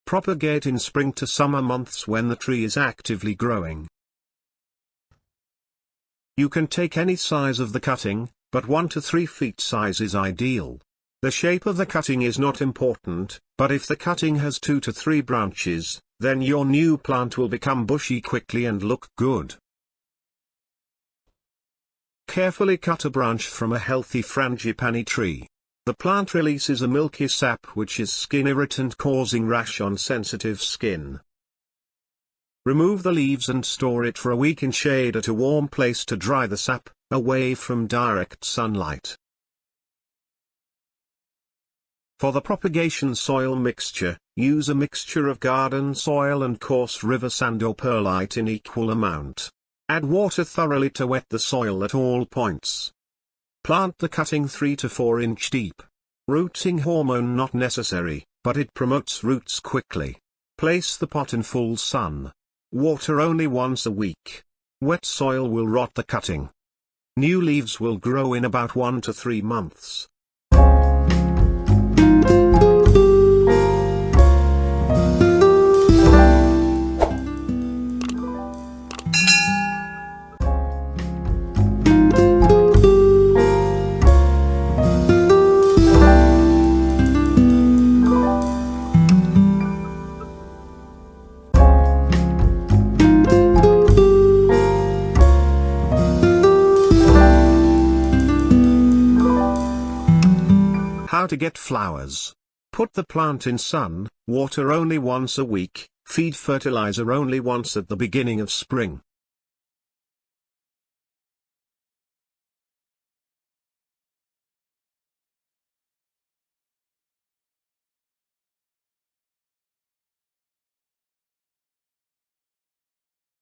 Propagate in spring to summer months when the tree is actively growing. You can take any size of the cutting, but 1 to 3 feet size is ideal. The shape of the cutting is not important, but if the cutting has 2 to 3 branches, then your new plant will become bushy quickly and look good. Carefully cut a branch from a healthy frangipani tree. The plant releases a milky sap which is skin irritant, causing rash on sensitive skin. Remove the leaves and store it for a week in shade at a warm place to dry the sap, away from direct sunlight. For the propagation soil mixture, use a mixture of garden soil and coarse river sand or perlite in equal amount. Add water thoroughly to wet the soil at all points. Plant the cutting 3 to 4 inch deep. Rooting hormone not necessary, but it promotes roots quickly. Place the pot in full sun. Water only once a week. Wet soil will rot the cutting. New leaves will grow in about 1 to 3 months. How to get flowers. Put the plant in sun, water only once a week, feed fertilizer only once at the beginning of spring.